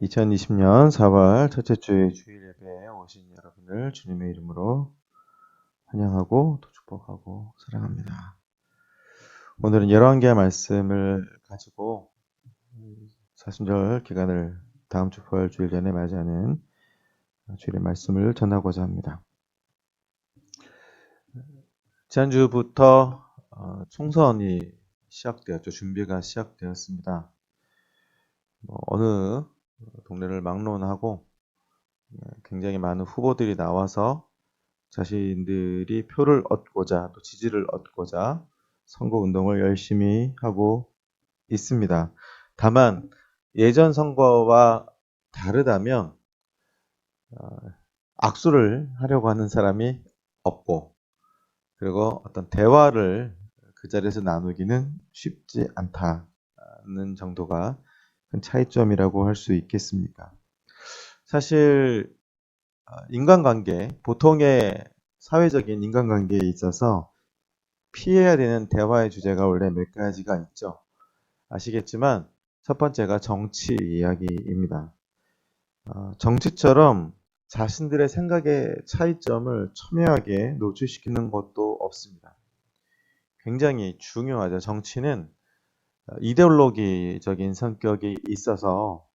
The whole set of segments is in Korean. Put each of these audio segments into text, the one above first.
2020년 4월 첫째 주의 주일 예배에 오신 여러분을 주님의 이름으로 환영하고 또 축복하고 사랑합니다. 오늘은 열왕기하 말씀을 가지고 사순절 기간을 다음 주 부활 주일 전에 맞이하는 주일의 말씀을 전하고자 합니다. 지난주부터 총선이 시작되었죠. 준비가 시작되었습니다. 어느 동네를 막론하고 굉장히 많은 후보들이 나와서 자신들이 표를 얻고자 또 지지를 얻고자 선거운동을 열심히 하고 있습니다. 다만 예전 선거와 다르다면 악수를 하려고 하는 사람이 없고 그리고 어떤 대화를 그 자리에서 나누기는 쉽지 않다는 정도가 큰 차이점이라고 할 수 있겠습니까? 사실 인간관계, 보통의 사회적인 인간관계에 있어서 피해야 되는 대화의 주제가 원래 몇 가지가 있죠. 아시겠지만 첫 번째가 정치 이야기입니다. 정치처럼 자신들의 생각의 차이점을 첨예하게 노출시키는 것도 없습니다. 굉장히 중요하죠. 정치는 이데올로기적인 성격이 있어서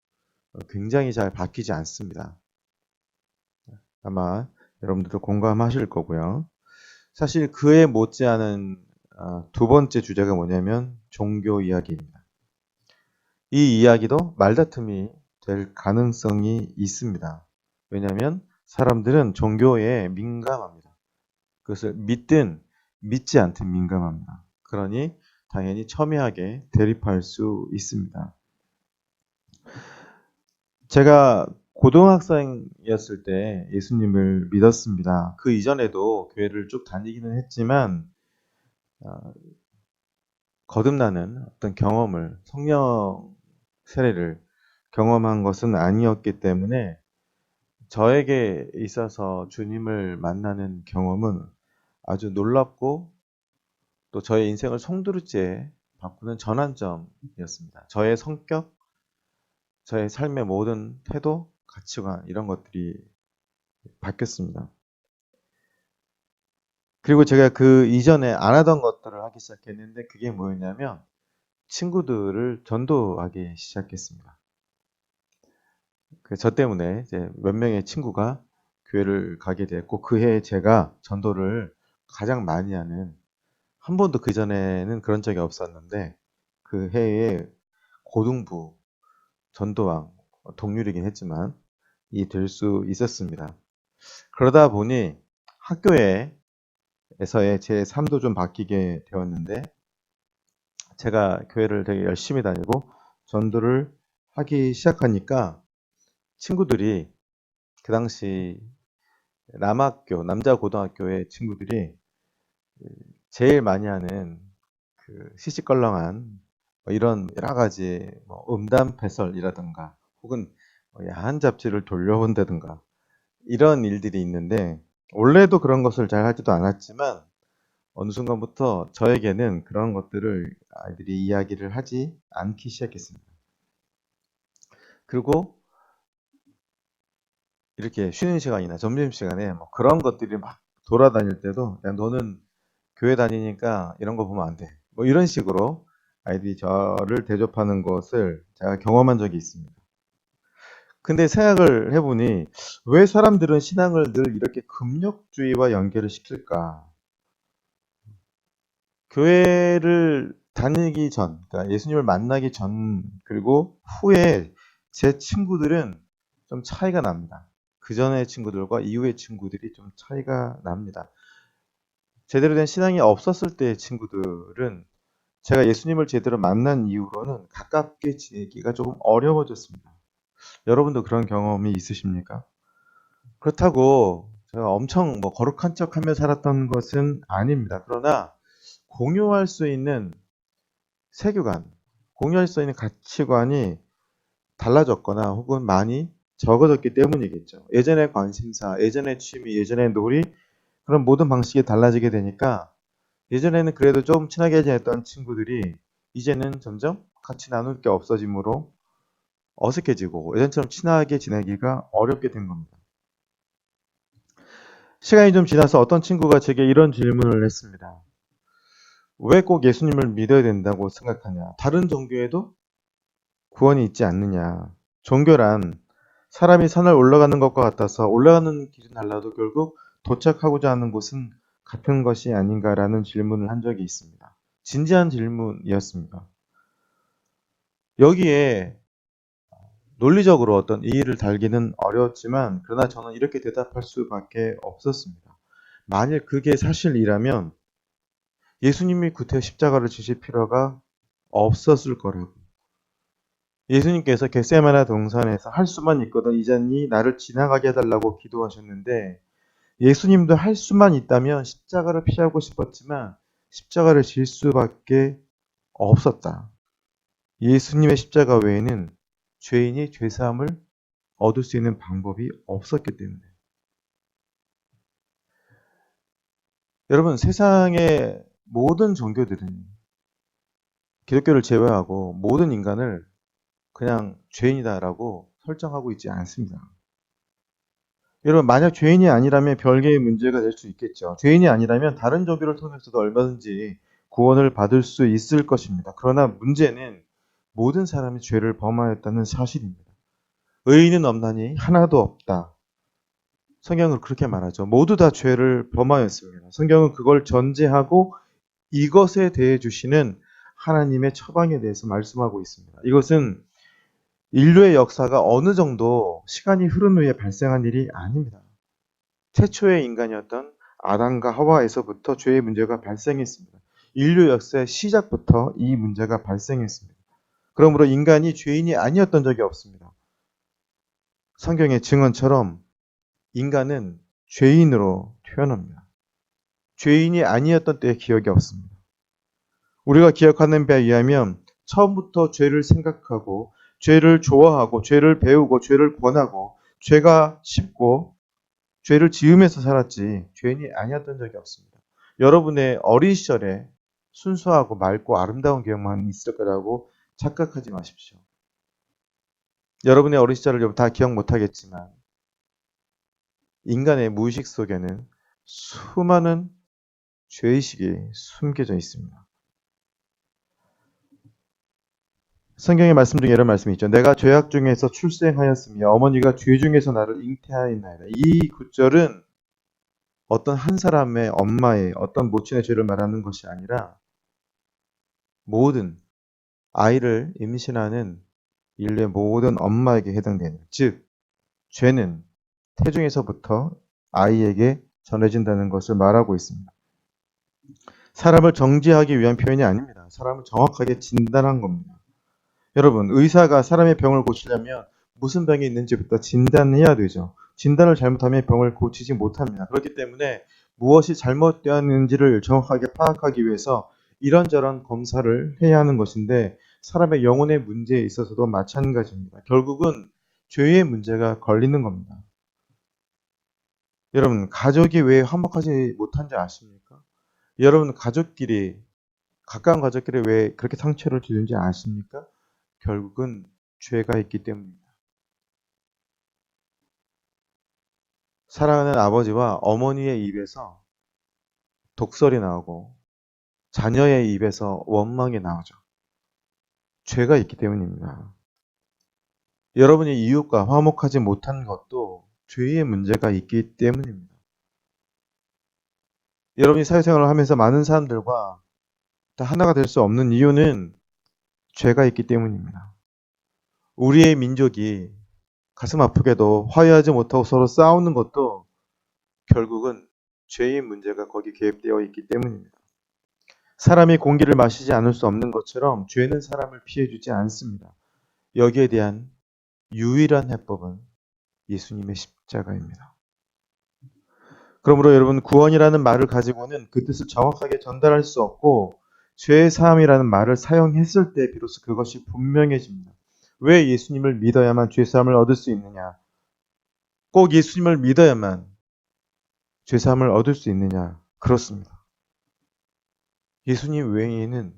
굉장히 잘 바뀌지 않습니다. 아마 여러분들도 공감하실 거고요. 사실 그에 못지않은 두 번째 주제가 뭐냐면 종교 이야기입니다. 이 이야기도 말다툼이 될 가능성이 있습니다. 왜냐하면 사람들은 종교에 민감합니다. 그것을 믿든 믿지 않든 민감합니다. 그러니 당연히 첨예하게 대립할 수 있습니다. 제가 고등학생이었을 때 예수님을 믿었습니다. 그 이전에도 교회를 쭉 다니기는 했지만 거듭나는 어떤 경험을, 성령 세례를 경험한 것은 아니었기 때문에 저에게 있어서 주님을 만나는 경험은 아주 놀랍고 또 저의 인생을 송두리째 바꾸는 전환점이었습니다. 저의 성격, 저의 삶의 모든 태도, 가치관 이런 것들이 바뀌었습니다. 그리고 제가 그 이전에 안 하던 것들을 하기 시작했는데 그게 뭐였냐면 친구들을 전도하기 시작했습니다. 저 때문에 이제 몇 명의 친구가 교회를 가게 됐고 그 해에 제가 전도를 가장 많이 하는 한 번도 그 전에는 그런 적이 없었는데 그 해에 고등부 전도왕 동률이긴 했지만 이 될 수 있었습니다. 그러다 보니 학교에서의 제 삶도 좀 바뀌게 되었는데 제가 교회를 되게 열심히 다니고 전도를 하기 시작하니까 친구들이 그 당시 남학교, 남자 고등학교의 친구들이 제일 많이 하는 그 시시껄렁한 이런 여러 가지 음담 패설이라든가 혹은 야한 잡지를 돌려본다든가 이런 일들이 있는데 원래도 그런 것을 잘 하지도 않았지만 어느 순간부터 저에게는 그런 것들을 아이들이 이야기를 하지 않기 시작했습니다. 그리고 이렇게 쉬는 시간이나 점심시간에 그런 것들이 막 돌아다닐 때도 야 너는 교회 다니니까 이런 거 보면 안 돼. 이런 식으로 아이들이 저를 대접하는 것을 제가 경험한 적이 있습니다. 근데 생각을 해보니 왜 사람들은 신앙을 늘 이렇게 금욕주의와 연결을 시킬까? 교회를 다니기 전, 그러니까 예수님을 만나기 전, 그리고 후에 제 친구들은 좀 차이가 납니다. 그 전의 친구들과 이후의 친구들이 좀 차이가 납니다. 제대로 된 신앙이 없었을 때의 친구들은 제가 예수님을 제대로 만난 이후로는 가깝게 지내기가 조금 어려워졌습니다. 여러분도 그런 경험이 있으십니까? 그렇다고 제가 엄청 거룩한 척하며 살았던 것은 아닙니다. 그러나 공유할 수 있는 세계관, 공유할 수 있는 가치관이 달라졌거나 혹은 많이 적어졌기 때문이겠죠. 예전의 관심사, 예전의 취미, 예전의 놀이 그런 모든 방식이 달라지게 되니까 예전에는 그래도 좀 친하게 지냈던 친구들이 이제는 점점 같이 나눌 게 없어지므로 어색해지고 예전처럼 친하게 지내기가 어렵게 된 겁니다. 시간이 좀 지나서 어떤 친구가 제게 이런 질문을 했습니다. 왜 꼭 예수님을 믿어야 된다고 생각하냐? 다른 종교에도 구원이 있지 않느냐? 종교란 사람이 산을 올라가는 것과 같아서 올라가는 길은 달라도 결국 도착하고자 하는 곳은 같은 것이 아닌가라는 질문을 한 적이 있습니다. 진지한 질문이었습니다. 여기에 논리적으로 어떤 이의를 달기는 어려웠지만 그러나 저는 이렇게 대답할 수밖에 없었습니다. 만일 그게 사실이라면 예수님이 구태 십자가를 지실 필요가 없었을 거라고. 예수님께서 겟세마네 동산에서 할 수만 있거든 이 잔이 나를 지나가게 해달라고 기도하셨는데 예수님도 할 수만 있다면 십자가를 피하고 싶었지만 십자가를 질 수밖에 없었다. 예수님의 십자가 외에는 죄인이 죄사함을 얻을 수 있는 방법이 없었기 때문에. 여러분, 세상의 모든 종교들은 기독교를 제외하고 모든 인간을 그냥 죄인이다라고 설정하고 있지 않습니다. 여러분, 만약 죄인이 아니라면 별개의 문제가 될 수 있겠죠. 죄인이 아니라면 다른 종교를 통해서도 얼마든지 구원을 받을 수 있을 것입니다. 그러나 문제는 모든 사람이 죄를 범하였다는 사실입니다. 의인은 없나니 하나도 없다. 성경은 그렇게 말하죠. 모두 다 죄를 범하였습니다. 성경은 그걸 전제하고 이것에 대해 주시는 하나님의 처방에 대해서 말씀하고 있습니다. 이것은 인류의 역사가 어느 정도 시간이 흐른 후에 발생한 일이 아닙니다. 최초의 인간이었던 아담과 하와에서부터 죄의 문제가 발생했습니다. 인류 역사의 시작부터 이 문제가 발생했습니다. 그러므로 인간이 죄인이 아니었던 적이 없습니다. 성경의 증언처럼 인간은 죄인으로 태어납니다. 죄인이 아니었던 때의 기억이 없습니다. 우리가 기억하는 바에 의하면 처음부터 죄를 생각하고 죄를 좋아하고 죄를 배우고 죄를 권하고 죄가 쉽고 죄를 지으면서 살았지 죄인이 아니었던 적이 없습니다. 여러분의 어린 시절에 순수하고 맑고 아름다운 기억만 있을 거라고 착각하지 마십시오. 여러분의 어린 시절을 다 기억 못하겠지만 인간의 무의식 속에는 수많은 죄의식이 숨겨져 있습니다. 성경의 말씀 중에 이런 말씀이 있죠. 내가 죄악 중에서 출생하였으며 어머니가 죄 중에서 나를 잉태하였나이다. 이 구절은 어떤 한 사람의 엄마의 어떤 모친의 죄를 말하는 것이 아니라 모든 아이를 임신하는 인류의 모든 엄마에게 해당되는, 즉 죄는 태중에서부터 아이에게 전해진다는 것을 말하고 있습니다. 사람을 정죄하기 위한 표현이 아닙니다. 사람을 정확하게 진단한 겁니다. 여러분, 의사가 사람의 병을 고치려면 무슨 병이 있는지부터 진단해야 되죠. 진단을 잘못하면 병을 고치지 못합니다. 그렇기 때문에 무엇이 잘못되었는지를 정확하게 파악하기 위해서 이런저런 검사를 해야 하는 것인데 사람의 영혼의 문제에 있어서도 마찬가지입니다. 결국은 죄의 문제가 걸리는 겁니다. 여러분, 가족이 왜 화목하지 못한지 아십니까? 여러분, 가까운 가족끼리 왜 그렇게 상처를 주는지 아십니까? 결국은 죄가 있기 때문입니다. 사랑하는 아버지와 어머니의 입에서 독설이 나오고 자녀의 입에서 원망이 나오죠. 죄가 있기 때문입니다. 여러분이 이웃과 화목하지 못한 것도 죄의 문제가 있기 때문입니다. 여러분이 사회생활을 하면서 많은 사람들과 다 하나가 될 수 없는 이유는 죄가 있기 때문입니다. 우리의 민족이 가슴 아프게도 화해하지 못하고 서로 싸우는 것도 결국은 죄의 문제가 거기 개입되어 있기 때문입니다. 사람이 공기를 마시지 않을 수 없는 것처럼 죄는 사람을 피해주지 않습니다. 여기에 대한 유일한 해법은 예수님의 십자가입니다. 그러므로 여러분, 구원이라는 말을 가지고는 그 뜻을 정확하게 전달할 수 없고 죄의 사함이라는 말을 사용했을 때 비로소 그것이 분명해집니다. 왜 예수님을 믿어야만 죄 사함을 얻을 수 있느냐? 꼭 예수님을 믿어야만 죄 사함을 얻을 수 있느냐? 그렇습니다. 예수님 외에는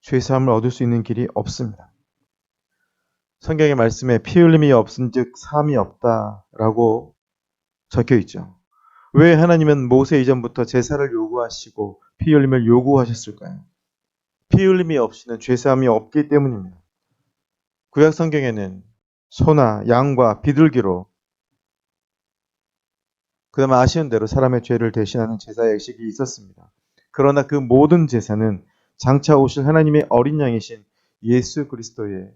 죄 사함을 얻을 수 있는 길이 없습니다. 성경의 말씀에 피 흘림이 없은즉 사함이 없다라고 적혀 있죠. 왜 하나님은 모세 이전부터 제사를 요구하시고 피 흘림을 요구하셨을까요? 피 흘림이 없이는 죄사함이 없기 때문입니다. 구약 성경에는 소나 양과 비둘기로 그다음에 아시는 대로 사람의 죄를 대신하는 제사 의식이 있었습니다. 그러나 그 모든 제사는 장차 오실 하나님의 어린 양이신 예수 그리스도의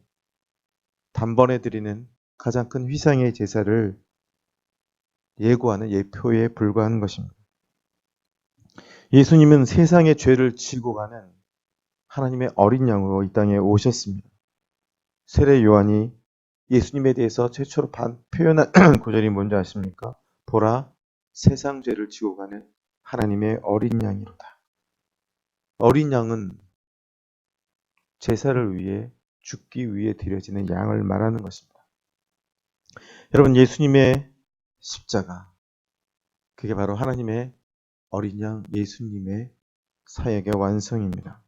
단번에 드리는 가장 큰 휘상의 제사를 예고하는 예표에 불과한 것입니다. 예수님은 세상의 죄를 지고 가는 하나님의 어린 양으로 이 땅에 오셨습니다. 세례 요한이 예수님에 대해서 최초로 표현한 구절이 뭔지 아십니까? 보라, 세상 죄를 지고 가는 하나님의 어린 양이로다. 어린 양은 제사를 위해 죽기 위해 드려지는 양을 말하는 것입니다. 여러분, 예수님의 십자가, 그게 바로 하나님의 어린 양 예수님의 사역의 완성입니다.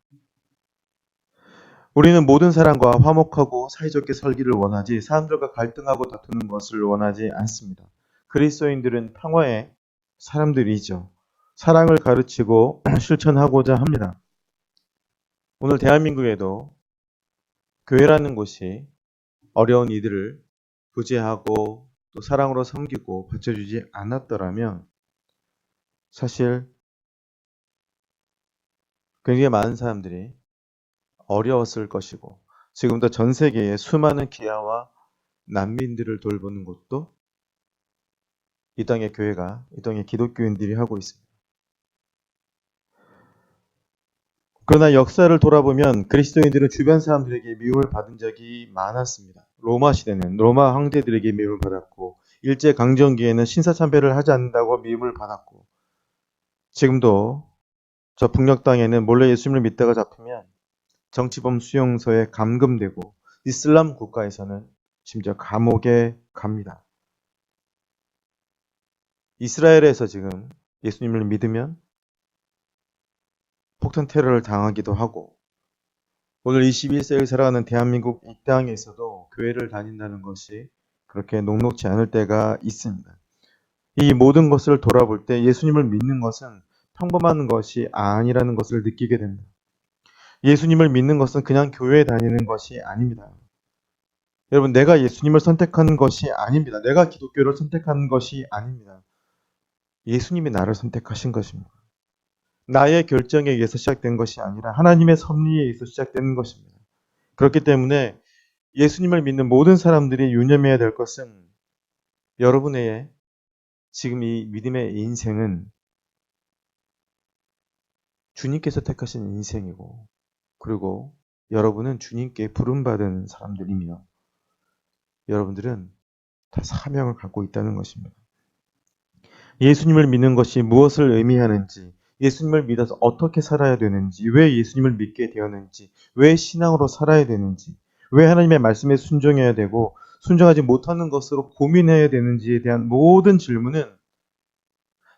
우리는 모든 사람과 화목하고 사이좋게 살기를 원하지 사람들과 갈등하고 다투는 것을 원하지 않습니다. 그리스도인들은 평화의 사람들이죠. 사랑을 가르치고 실천하고자 합니다. 오늘 대한민국에도 교회라는 곳이 어려운 이들을 구제하고 또 사랑으로 섬기고 받쳐주지 않았더라면 사실 굉장히 많은 사람들이 어려웠을 것이고 지금도 전 세계에 수많은 기아와 난민들을 돌보는 것도 이 땅의 교회가, 이 땅의 기독교인들이 하고 있습니다. 그러나 역사를 돌아보면 그리스도인들은 주변 사람들에게 미움을 받은 적이 많았습니다. 로마 시대는 로마 황제들에게 미움을 받았고 일제강점기에는 신사참배를 하지 않는다고 미움을 받았고 지금도 저 북녘 땅에는 몰래 예수님을 믿다가 잡히면 정치범 수용소에 감금되고 이슬람 국가에서는 심지어 감옥에 갑니다. 이스라엘에서 지금 예수님을 믿으면 폭탄 테러를 당하기도 하고 오늘 21세기를 살아가는 대한민국 이 땅에서도 교회를 다닌다는 것이 그렇게 녹록지 않을 때가 있습니다. 이 모든 것을 돌아볼 때 예수님을 믿는 것은 평범한 것이 아니라는 것을 느끼게 됩니다. 예수님을 믿는 것은 그냥 교회에 다니는 것이 아닙니다. 여러분, 내가 예수님을 선택한 것이 아닙니다. 내가 기독교를 선택한 것이 아닙니다. 예수님이 나를 선택하신 것입니다. 나의 결정에 의해서 시작된 것이 아니라 하나님의 섭리에 의해서 시작된 것입니다. 그렇기 때문에 예수님을 믿는 모든 사람들이 유념해야 될 것은 여러분의 지금 이 믿음의 인생은 주님께서 택하신 인생이고 그리고 여러분은 주님께 부름받은 사람들이며 여러분들은 다 사명을 갖고 있다는 것입니다. 예수님을 믿는 것이 무엇을 의미하는지, 예수님을 믿어서 어떻게 살아야 되는지, 왜 예수님을 믿게 되었는지, 왜 신앙으로 살아야 되는지, 왜 하나님의 말씀에 순종해야 되고 순종하지 못하는 것으로 고민해야 되는지에 대한 모든 질문은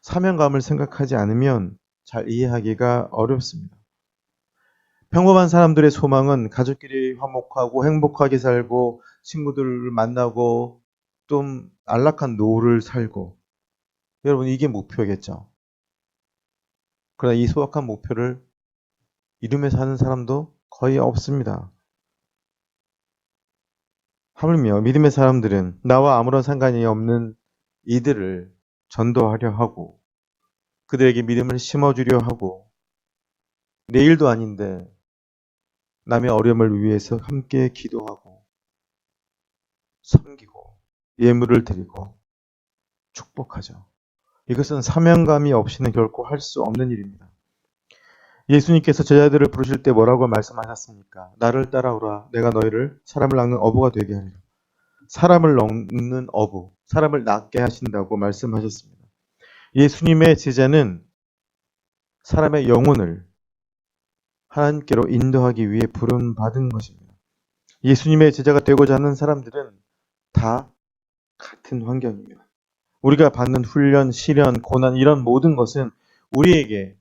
사명감을 생각하지 않으면 잘 이해하기가 어렵습니다. 평범한 사람들의 소망은 가족끼리 화목하고 행복하게 살고 친구들을 만나고 좀 안락한 노후를 살고 여러분 이게 목표겠죠. 그러나 이 소박한 목표를 이루며 사는 사람도 거의 없습니다. 하물며 믿음의 사람들은 나와 아무런 상관이 없는 이들을 전도하려 하고 그들에게 믿음을 심어주려 하고 내일도 아닌데 남의 어려움을 위해서 함께 기도하고 섬기고 예물을 드리고 축복하죠. 이것은 사명감이 없이는 결코 할 수 없는 일입니다. 예수님께서 제자들을 부르실 때 뭐라고 말씀하셨습니까? 나를 따라오라. 내가 너희를 사람을 낚는 어부가 되게 하리라. 사람을 낚는 어부, 사람을 낚게 하신다고 말씀하셨습니다. 예수님의 제자는 사람의 영혼을 하나님께로 인도하기 위해 부름받은 것입니다. 예수님의 제자가 되고자 하는 사람들은 다 같은 환경입니다. 우리가 받는 훈련, 시련, 고난 이런 모든 것은 우리에게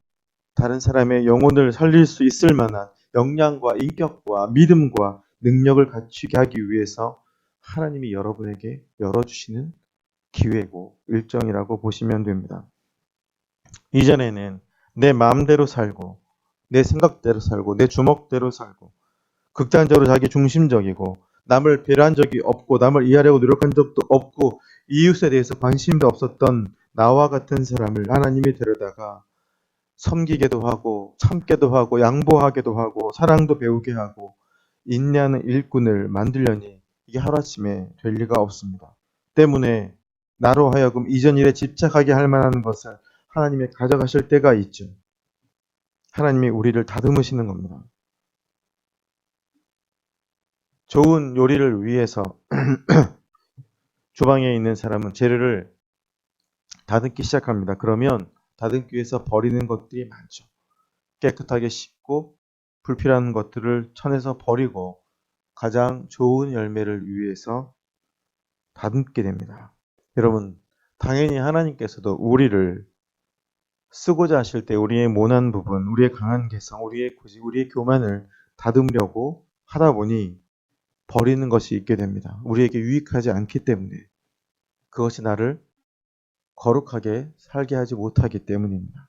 다른 사람의 영혼을 살릴 수 있을 만한 역량과 인격과 믿음과 능력을 갖추게 하기 위해서 하나님이 여러분에게 열어주시는 기회고 일정이라고 보시면 됩니다. 이전에는 내 마음대로 살고 내 생각대로 살고 내 주먹대로 살고 극단적으로 자기 중심적이고 남을 배려한 적이 없고 남을 이해하려고 노력한 적도 없고 이웃에 대해서 관심도 없었던 나와 같은 사람을 하나님이 데려다가 섬기게도 하고 참게도 하고 양보하게도 하고 사랑도 배우게 하고 인내하는 일꾼을 만들려니 이게 하루아침에 될 리가 없습니다. 때문에 나로 하여금 이전 일에 집착하게 할 만한 것을 하나님이 가져가실 때가 있죠. 하나님이 우리를 다듬으시는 겁니다. 좋은 요리를 위해서 주방에 있는 사람은 재료를 다듬기 시작합니다. 그러면 다듬기 위해서 버리는 것들이 많죠. 깨끗하게 씻고 불필요한 것들을 쳐내서 버리고 가장 좋은 열매를 위해서 다듬게 됩니다. 여러분, 당연히 하나님께서도 우리를 쓰고자 하실 때 우리의 모난 부분, 우리의 강한 개성, 우리의 고집, 우리의 교만을 다듬으려고 하다 보니 버리는 것이 있게 됩니다. 우리에게 유익하지 않기 때문에 그것이 나를 거룩하게 살게 하지 못하기 때문입니다.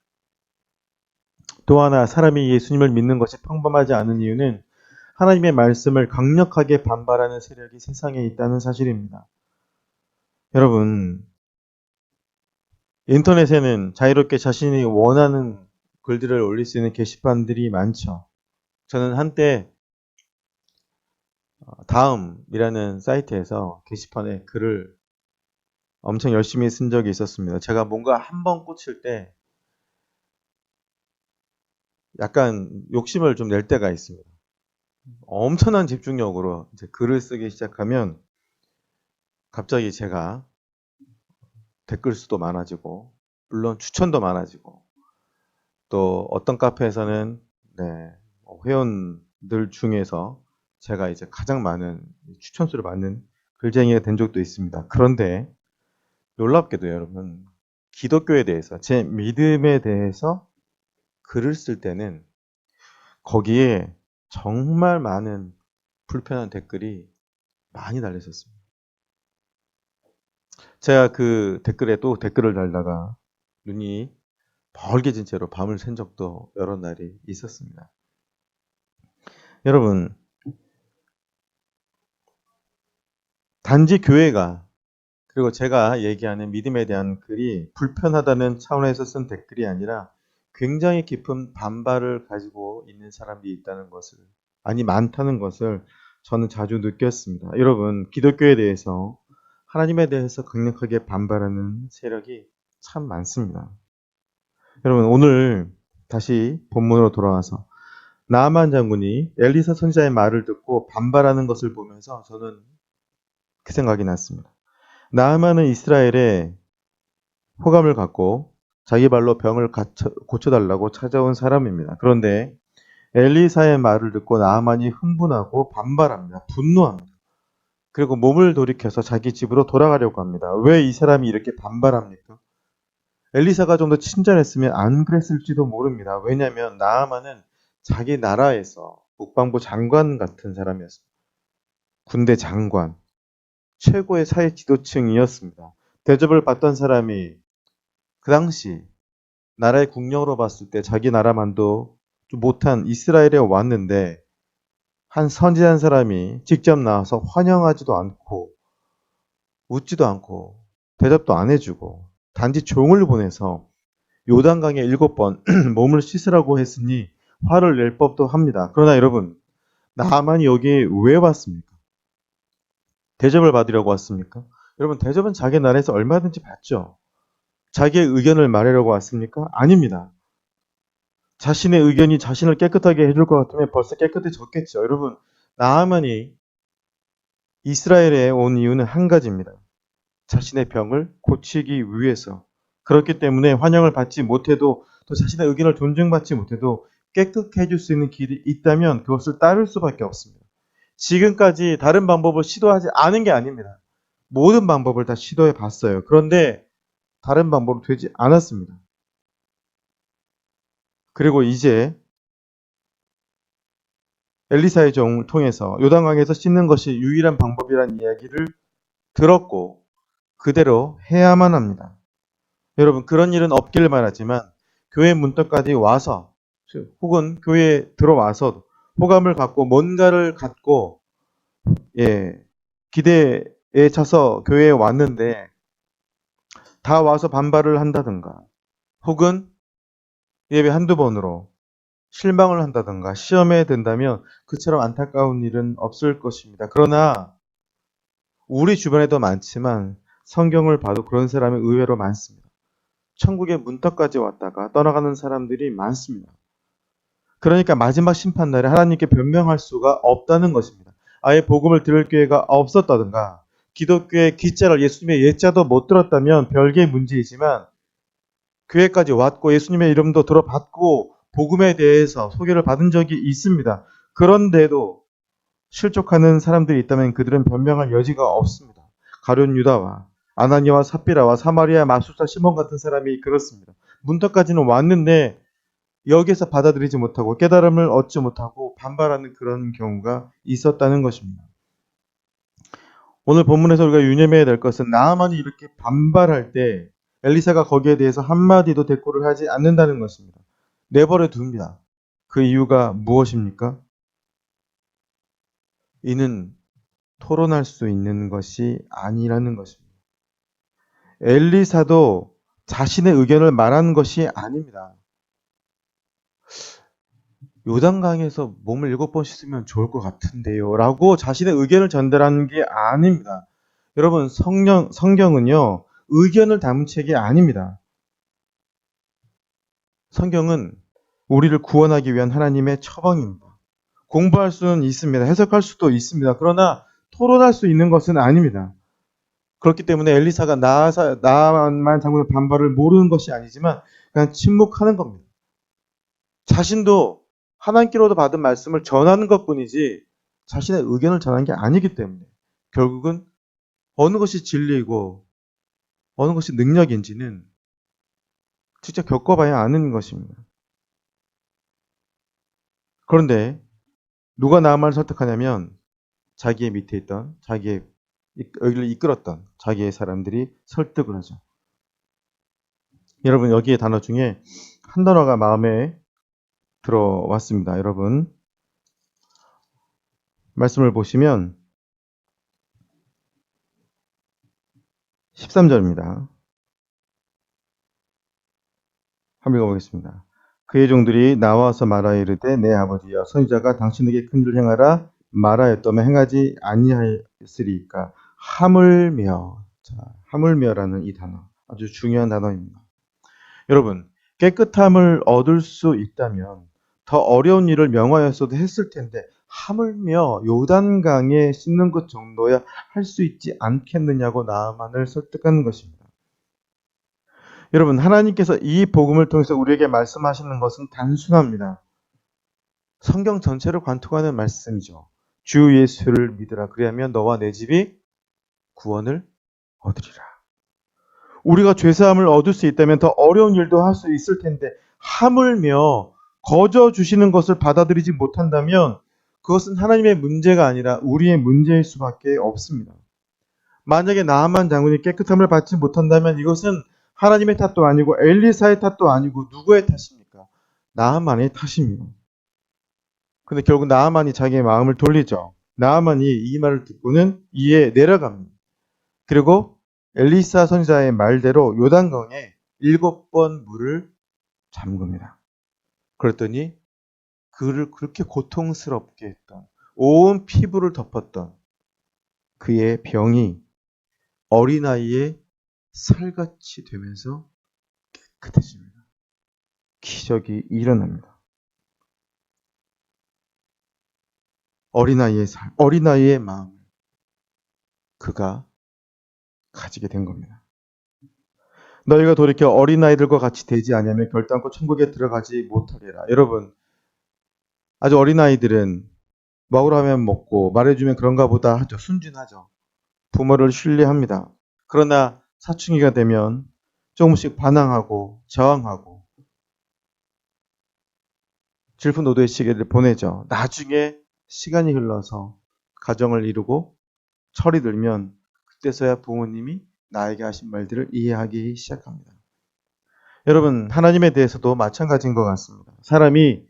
또 하나 사람이 예수님을 믿는 것이 평범하지 않은 이유는 하나님의 말씀을 강력하게 반발하는 세력이 세상에 있다는 사실입니다. 여러분, 인터넷에는 자유롭게 자신이 원하는 글들을 올릴 수 있는 게시판들이 많죠. 저는 한때 다음이라는 사이트에서 게시판에 글을 엄청 열심히 쓴 적이 있었습니다. 제가 뭔가 한번 꽂힐 때 약간 욕심을 좀 낼 때가 있습니다. 엄청난 집중력으로 이제 글을 쓰기 시작하면 갑자기 제가 댓글 수도 많아지고 물론 추천도 많아지고 또 어떤 카페에서는 회원들 중에서 제가 이제 가장 많은 추천수를 받는 글쟁이가 된 적도 있습니다. 그런데 놀랍게도 여러분 기독교에 대해서 제 믿음에 대해서 글을 쓸 때는 거기에 정말 많은 불편한 댓글이 많이 달렸었습니다. 제가 그 댓글에 또 댓글을 달다가 눈이 벌게진 채로 밤을 샌 적도 여러 날이 있었습니다. 여러분, 단지 교회가 그리고 제가 얘기하는 믿음에 대한 글이 불편하다는 차원에서 쓴 댓글이 아니라 굉장히 깊은 반발을 가지고 있는 사람들이 있다는 것을 많다는 것을 저는 자주 느꼈습니다. 여러분, 기독교에 대해서 하나님에 대해서 강력하게 반발하는 세력이 참 많습니다. 여러분, 오늘 다시 본문으로 돌아와서 나아만 장군이 엘리사 선지자의 말을 듣고 반발하는 것을 보면서 저는 그 생각이 났습니다. 나아만은 이스라엘에 호감을 갖고 자기 발로 병을 고쳐달라고 찾아온 사람입니다. 그런데 엘리사의 말을 듣고 나아만이 흥분하고 반발합니다. 분노합니다. 그리고 몸을 돌이켜서 자기 집으로 돌아가려고 합니다. 왜 이 사람이 이렇게 반발합니까? 엘리사가 좀 더 친절했으면 안 그랬을지도 모릅니다. 왜냐하면 나아만은 자기 나라에서 국방부 장관 같은 사람이었습니다. 군대 장관, 최고의 사회 지도층이었습니다. 대접을 받던 사람이 그 당시 나라의 국력으로 봤을 때 자기 나라만도 좀 못한 이스라엘에 왔는데 한 선지한 사람이 직접 나와서 환영하지도 않고 웃지도 않고 대접도 안 해주고 단지 종을 보내서 요단강에 7번 몸을 씻으라고 했으니 화를 낼 법도 합니다. 그러나 여러분, 나만이 여기에 왜 왔습니까? 대접을 받으려고 왔습니까? 여러분, 대접은 자기 나라에서 얼마든지 받죠. 자기의 의견을 말하려고 왔습니까? 아닙니다. 자신의 의견이 자신을 깨끗하게 해줄 것 같으면 벌써 깨끗해졌겠죠. 여러분, 나아만이 이스라엘에 온 이유는 한 가지입니다. 자신의 병을 고치기 위해서. 그렇기 때문에 환영을 받지 못해도 또 자신의 의견을 존중받지 못해도 깨끗해 줄 수 있는 길이 있다면 그것을 따를 수밖에 없습니다. 지금까지 다른 방법을 시도하지 않은 게 아닙니다. 모든 방법을 다 시도해 봤어요. 그런데 다른 방법은 되지 않았습니다. 그리고 이제 엘리사의 종을 통해서 요단강에서 씻는 것이 유일한 방법이라는 이야기를 들었고 그대로 해야만 합니다. 여러분, 그런 일은 없길 바라지만 교회 문턱까지 와서 혹은 교회에 들어와서 호감을 갖고 뭔가를 갖고 기대에 차서 교회에 왔는데 다 와서 반발을 한다든가 혹은 예배 한두 번으로 실망을 한다든가 시험에 든다면 그처럼 안타까운 일은 없을 것입니다. 그러나 우리 주변에도 많지만 성경을 봐도 그런 사람이 의외로 많습니다. 천국의 문턱까지 왔다가 떠나가는 사람들이 많습니다. 그러니까 마지막 심판날에 하나님께 변명할 수가 없다는 것입니다. 아예 복음을 들을 기회가 없었다든가 기독교의 기자를 예수님의 예자도 못 들었다면 별개의 문제이지만 교회까지 왔고 예수님의 이름도 들어봤고 복음에 대해서 소개를 받은 적이 있습니다. 그런데도 실족하는 사람들이 있다면 그들은 변명할 여지가 없습니다. 가룟 유다와 아나니아와 삽비라와 사마리아 마술사 시몬 같은 사람이 그렇습니다. 문턱까지는 왔는데 여기서 받아들이지 못하고 깨달음을 얻지 못하고 반발하는 그런 경우가 있었다는 것입니다. 오늘 본문에서 우리가 유념해야 될 것은 나아만이 이렇게 반발할 때 엘리사가 거기에 대해서 한마디도 대꾸를 하지 않는다는 것입니다. 내버려 둡니다. 그 이유가 무엇입니까? 이는 토론할 수 있는 것이 아니라는 것입니다. 엘리사도 자신의 의견을 말하는 것이 아닙니다. 요단강에서 몸을 7번 씻으면 좋을 것 같은데요 라고 자신의 의견을 전달하는 게 아닙니다. 여러분, 성경은요 의견을 담은 책이 아닙니다. 성경은 우리를 구원하기 위한 하나님의 처방입니다. 공부할 수는 있습니다. 해석할 수도 있습니다. 그러나 토론할 수 있는 것은 아닙니다. 그렇기 때문에 엘리사가 나만 장군의 반발을 모르는 것이 아니지만 그냥 침묵하는 겁니다. 자신도 하나님께로도 받은 말씀을 전하는 것뿐이지 자신의 의견을 전하는 게 아니기 때문에 결국은 어느 것이 진리이고 어느 것이 능력인지는 직접 겪어봐야 아는 것입니다. 그런데 누가 나만을 설득하냐면 자기의 밑에 있던 자기의 여기를 이끌었던 자기의 사람들이 설득을 하죠. 여러분, 여기에 단어 중에 한 단어가 마음에 들어왔습니다. 여러분, 말씀을 보시면 13절입니다. 한번 읽어보겠습니다. 그의 종들이 나와서 말하여 이르되 내 아버지여 선지자가 당신에게 큰 일을 행하라 말하였다면 행하지 아니하였으리까. 하물며. 자, 하물며라는 이 단어 아주 중요한 단어입니다. 여러분, 깨끗함을 얻을 수 있다면 더 어려운 일을 명하였어도 했을 텐데 하물며 요단강에 씻는 것 정도야 할 수 있지 않겠느냐고 나아만을 설득하는 것입니다. 여러분, 하나님께서 이 복음을 통해서 우리에게 말씀하시는 것은 단순합니다. 성경 전체를 관통하는 말씀이죠. 주 예수를 믿으라. 그리하면 너와 내 집이 구원을 얻으리라. 우리가 죄사함을 얻을 수 있다면 더 어려운 일도 할 수 있을 텐데 하물며 거저 주시는 것을 받아들이지 못한다면 그것은 하나님의 문제가 아니라 우리의 문제일 수밖에 없습니다. 만약에 나아만 장군이 깨끗함을 받지 못한다면 이것은 하나님의 탓도 아니고 엘리사의 탓도 아니고 누구의 탓입니까? 나아만의 탓입니다. 근데 결국 나아만이 자기의 마음을 돌리죠. 나아만이 이 말을 듣고는 이에 내려갑니다. 그리고 엘리사 선지자의 말대로 요단강에 7번 물을 잠깁니다. 그랬더니 그를 그렇게 고통스럽게 했던 온 피부를 덮었던 그의 병이 어린아이의 살같이 되면서 깨끗해집니다. 기적이 일어납니다. 어린아이의 살, 어린아이의 마음을 그가 가지게 된 겁니다. 너희가 돌이켜 어린아이들과 같이 되지 아니하면 결단코 천국에 들어가지 못하리라. 여러분, 아주 어린아이들은 먹으라 하면 먹고 말해주면 그런가 보다 하죠. 순진하죠. 부모를 신뢰합니다. 그러나 사춘기가 되면 조금씩 반항하고 저항하고 질풍노도의 시기를 보내죠. 나중에 시간이 흘러서 가정을 이루고 철이 들면 그때서야 부모님이 나에게 하신 말들을 이해하기 시작합니다. 여러분, 하나님에 대해서도 마찬가지인 것 같습니다. 사람이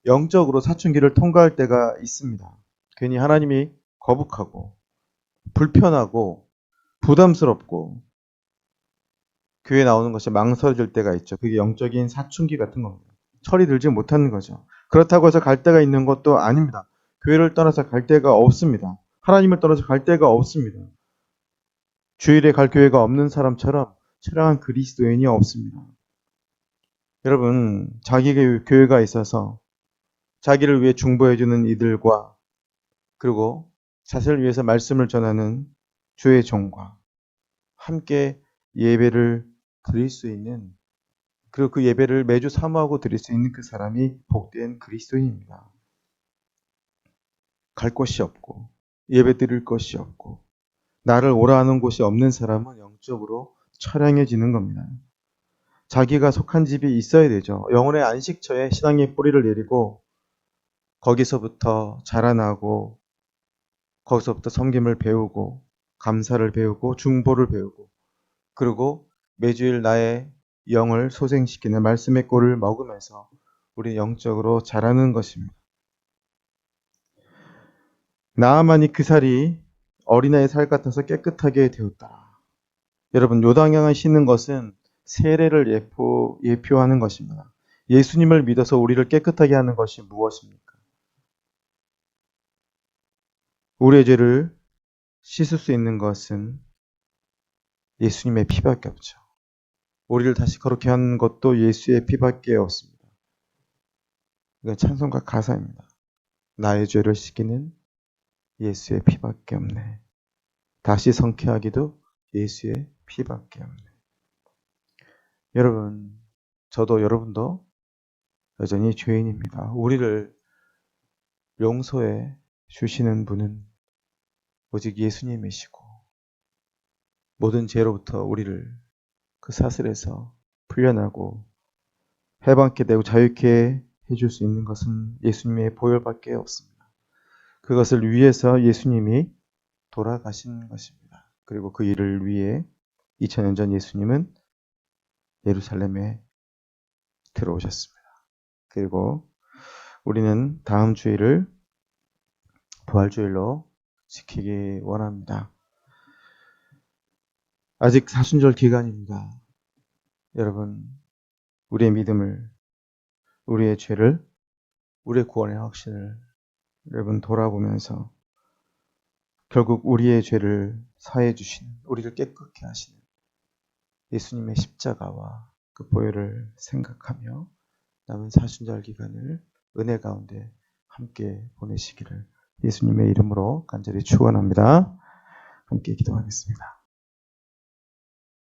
영적으로 사춘기를 통과할 때가 있습니다. 괜히 하나님이 거북하고 불편하고 부담스럽고 교회 나오는 것이 망설여질 때가 있죠. 그게 영적인 사춘기 같은 겁니다. 철이 들지 못하는 거죠. 그렇다고 해서 갈 데가 있는 것도 아닙니다. 교회를 떠나서 갈 데가 없습니다. 하나님을 떠나서 갈 데가 없습니다. 주일에 갈 교회가 없는 사람처럼 처량한 그리스도인이 없습니다. 여러분, 자기 교회가 있어서 자기를 위해 중보해주는 이들과 그리고 자신을 위해서 말씀을 전하는 주의 종과 함께 예배를 드릴 수 있는, 그리고 그 예배를 매주 사모하고 드릴 수 있는 그 사람이 복된 그리스도인입니다. 갈 곳이 없고 예배 드릴 것이 없고 나를 오라 하는 곳이 없는 사람은 영적으로 처량해지는 겁니다. 자기가 속한 집이 있어야 되죠. 영혼의 안식처에 신앙의 뿌리를 내리고 거기서부터 자라나고 거기서부터 섬김을 배우고 감사를 배우고 중보를 배우고 그리고 매주일 나의 영을 소생시키는 말씀의 꼴을 먹으면서 우리 영적으로 자라는 것입니다. 나아만이 그 살이 어린아이의 살 같아서 깨끗하게 되었다. 여러분, 요단강을 씻는 것은 세례를 예표하는 것입니다. 예수님을 믿어서 우리를 깨끗하게 하는 것이 무엇입니까? 우리의 죄를 씻을 수 있는 것은 예수님의 피밖에 없죠. 우리를 다시 거룩해 하는 것도 예수의 피밖에 없습니다. 이건 찬송가 가사입니다. 나의 죄를 씻기는 예수의 피밖에 없네. 다시 성쾌하기도 예수의 피밖에 없네. 여러분, 저도 여러분도 여전히 죄인입니다. 우리를 용서해 주시는 분은 오직 예수님이시고 모든 죄로부터 우리를 그 사슬에서 풀려나고 해방케 되고 자유케 해줄 수 있는 것은 예수님의 보혈밖에 없습니다. 그것을 위해서 예수님이 돌아가신 것입니다. 그리고 그 일을 위해 2000년 전 예수님은 예루살렘에 들어오셨습니다. 그리고 우리는 다음 주일을 부활주일로 지키기 원합니다. 아직 사순절 기간입니다. 여러분, 우리의 믿음을, 우리의 죄를, 우리의 구원의 확신을 여러분 돌아보면서 결국 우리의 죄를 사해 주신, 우리를 깨끗게 하시는 예수님의 십자가와 그 보혈을 생각하며 남은 사순절 기간을 은혜 가운데 함께 보내시기를 예수님의 이름으로 간절히 축원합니다. 함께 기도하겠습니다.